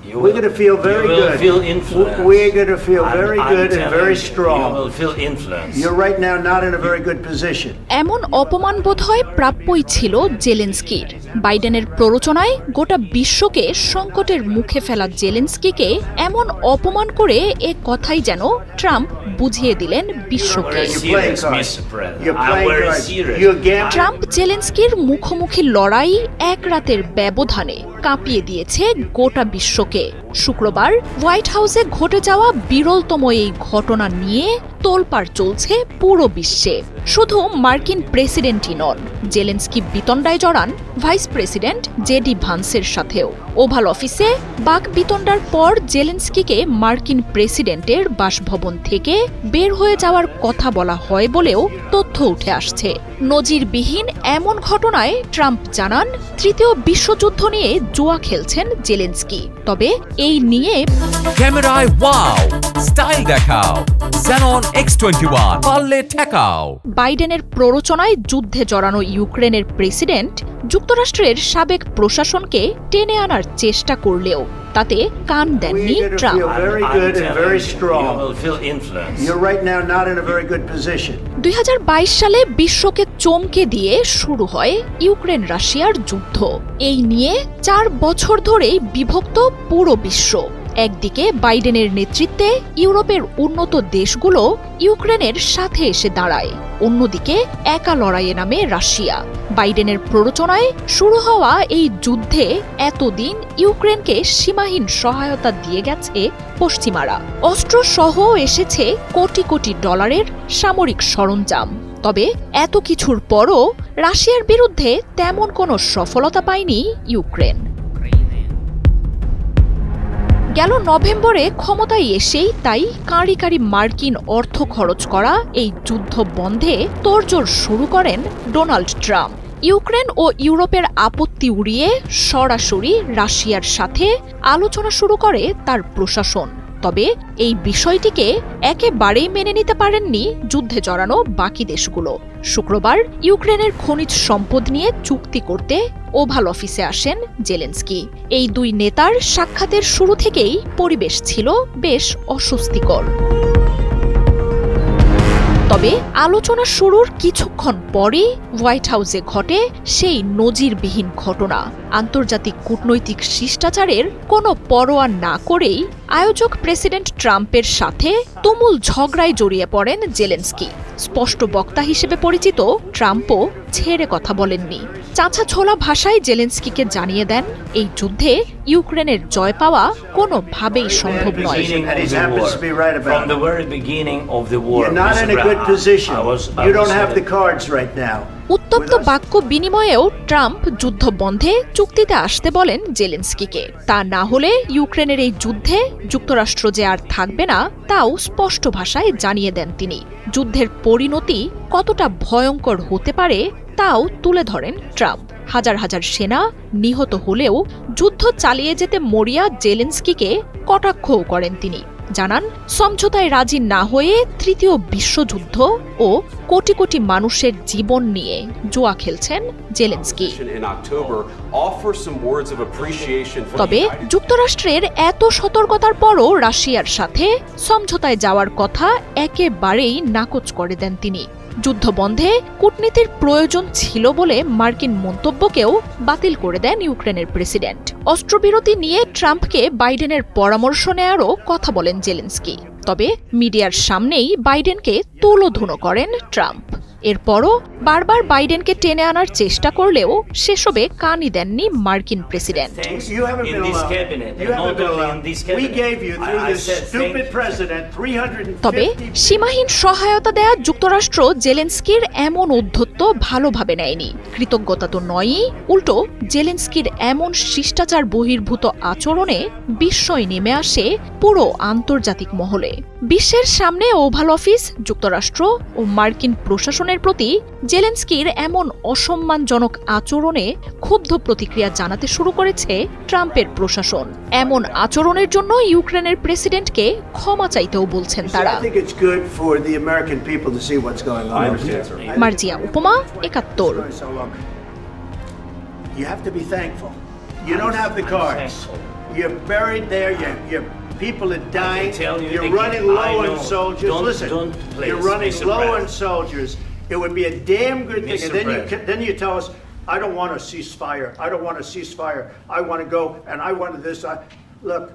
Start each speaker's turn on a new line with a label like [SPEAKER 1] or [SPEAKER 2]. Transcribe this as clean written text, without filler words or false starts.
[SPEAKER 1] We're going to feel very good. We're going to feel very good and very strong.
[SPEAKER 2] You will feel influence.
[SPEAKER 1] You're right now not in a very good position.
[SPEAKER 3] এমন অপমান বোধহয় প্রাপ্যই ছিল জেলেনস্কির। বাইডেনের প্ররোচনায় গোটা বিশ্বকে সংকটের মুখে ফেলা জেলেনস্কিকে এমন অপমান করে এ কথাই যেন ট্রাম্প বুঝিয়ে দিলেন বিশ্বকে। ট্রাম্প জেলেনস্কির মুখোমুখি লড়াই এক রাতের ব্যবধানে কাঁপিয়ে দিয়েছে গোটা বিশ্বকে। শুক্রবার হোয়াইট হাউসে ঘটে যাওয়া বিরলতম এই ঘটনা নিয়ে তোলপাড় চলছে পুরো বিশ্বে। শুধু মার্কিন প্রেসিডেন্টই নন, জেলেনস্কি বিতণ্ডায় জড়ান ভাইস প্রেসিডেন্ট জেডি ভান্সের সাথেও। ওভাল অফিসে বাকবিতণ্ডার পর জেলেনস্কিকে মার্কিন প্রেসিডেন্টের বাসভবন থেকে বের হয়ে যাওয়ার কথা বলা হয় বলেও তথ্য উঠে আসছে। নজিরবিহীন এমন ঘটনায় ট্রাম্প জানান, তৃতীয় বিশ্বযুদ্ধ নিয়ে জুয়া খেলছেন জেলেনস্কি। তবে এই নিয়ে
[SPEAKER 4] ক্যামেরায় ওয়াও, স্টাইল দেখাও, Xenon X21 পারলে ঠেকাও।
[SPEAKER 3] বাইডেনের প্ররোচনায় যুদ্ধে জড়ানো ইউক্রেনের প্রেসিডেন্ট যুক্তরাষ্ট্রের সাবেক প্রশাসনকে টেনে আনার চেষ্টা করলেও তাতে কান দেননি ট্রাম্প। 2022 সালে বিশ্বকে চমকে দিয়ে শুরু হয় ইউক্রেন রাশিয়ার যুদ্ধ। এই নিয়ে 4 বছর ধরেই বিভক্ত পুরো বিশ্ব। একদিকে বাইডেনের নেতৃত্বে ইউরোপের উন্নত দেশগুলো ইউক্রেনের সাথে এসে দাঁড়ায়, অন্যদিকে একা লড়াইয়ে নামে রাশিয়া। বাইডেনের প্ররোচনায় শুরু হওয়া এই যুদ্ধে এতদিন ইউক্রেনকে সীমাহীন সহায়তা দিয়ে গেছে পশ্চিমারা। অস্ত্র সহ এসেছে কোটি কোটি ডলারের সামরিক সরঞ্জাম। তবে এত কিছুর পরও রাশিয়ার বিরুদ্ধে তেমন কোনো সফলতা পায়নি ইউক্রেন। গেল নভেম্বরে ক্ষমতায় এসেই তাই কাঁড়ি কাঁড়ি মার্কিন অর্থ খরচ করা এই যুদ্ধ বন্ধে তোড়জোড় শুরু করেন ডোনাল্ড ট্রাম্প। ইউক্রেন ও ইউরোপের আপত্তি উড়িয়ে সরাসরি রাশিয়ার সাথে আলোচনা শুরু করে তার প্রশাসন। তবে এই বিষয়টিকে একেবারেই মেনে নিতে পারেননি যুদ্ধে জড়ানো বাকি দেশগুলো। শুক্রবার ইউক্রেনের খনিজ সম্পদ নিয়ে চুক্তি করতে ওভাল অফিসে আসেন জেলেনস্কি। এই দুই নেতার সাক্ষাতের শুরু থেকেই পরিবেশ ছিল বেশ অস্বস্তিকর। তবে আলোচনা শুরুর কিছুক্ষণ পরই হোয়াইট হাউসে ঘটে সেই নজিরবিহীন ঘটনা। আন্তর্জাতিক কূটনৈতিক শিষ্টাচারের কোনো পরোয়া না করেই আয়োজক প্রেসিডেন্ট ট্রাম্পের সাথে তুমুল ঝগড়ায় জড়িয়ে পড়েন জেলেনস্কি। স্পষ্ট বক্তা হিসেবে পরিচিত ট্রাম্পও ছেড়ে কথা বলেননি। চাঁচা ছোলা ভাষায় জেলেনস্কিকে জানিয়ে দেন, এই যুদ্ধে ইউক্রেনের জয় পাওয়া কোনোভাবেই সম্ভব নয়। উত্তপ্ত বাক্য বিনিময়েও ট্রাম্প যুদ্ধ বন্ধে চুক্তিতে আসতে বলেন জেলেনস্কিকে। তা না হলে ইউক্রেনের এই যুদ্ধে যুক্তরাষ্ট্র যে আর থাকবে না তাও স্পষ্ট ভাষায় জানিয়ে দেন তিনি। যুদ্ধের পরিণতি কতটা ভয়ঙ্কর হতে পারে তাও তুলে ধরেন ট্রাম্প। হাজার হাজার সেনা নিহত হলেও যুদ্ধ চালিয়ে যেতে মরিয়া জেলেনস্কিকে কটাক্ষও করেন তিনি। জানান, সমঝোতায় রাজি না হয়ে তৃতীয় বিশ্বযুদ্ধ ও কোটি কোটি মানুষের জীবন নিয়ে জুয়া খেলছেন জেলেনস্কি। তবে যুক্তরাষ্ট্রের এত সতর্কতার পরও রাশিয়ার সাথে সমঝোতায় যাওয়ার কথা একেবারেই নাকচ করে দেন তিনি। যুদ্ধবন্ধে কূটনীতির প্রয়োজন ছিল বলে মার্কিন মন্তব্যকেও বাতিল করে দেন ইউক্রেনের প্রেসিডেন্ট। অস্ত্রবিরতি নিয়ে ট্রাম্পকে বাইডেনের পরামর্শ নেয়ারও কথা বলেন জেলেনস্কি। তবে মিডিয়ার সামনেই বাইডেনকে তুলোধুনো করেন ট্রাম্প। এরপরও বারবার বাইডেনকে টেনে আনার চেষ্টা করলেও সেসবে কানই দেননি মার্কিন প্রেসিডেন্ট। তবে সীমাহীন সহায়তা দেয়া যুক্তরাষ্ট্র জেলেনস্কির এমন ঔদ্ধত্য ভালোভাবে নেয়নি। কৃতজ্ঞতা তো নয়ই, উল্টো জেলেনস্কির এমন শিষ্টাচার বহির্ভূত আচরণে বিস্ময় নেমে আসে পুরো আন্তর্জাতিক মহলে। বিশ্বের সামনে ওভাল অফিস যুক্তরাষ্ট্র ও মার্কিন প্রশাসনের প্রতি জেলেনস্কির এমন অসম্মানজনক আচরণে ক্ষুব্ধ প্রতিক্রিয়া জানাতে শুরু করেছে ট্রাম্পের প্রশাসন। এমন আচরণের জন্য ইউক্রেনের প্রেসিডেন্টকে ক্ষমা চাইতেও বলছেন তারা। মার্জিয়া উপমা, ৭১।
[SPEAKER 1] You have to be thankful. You don't have the cards. You're buried there. Your people are dying. You're running low on soldiers. Listen, you're running low on soldiers. It would be a damn good thing. And then you tell us, I don't want a ceasefire. I don't want a ceasefire. I want to go and I want this. Look,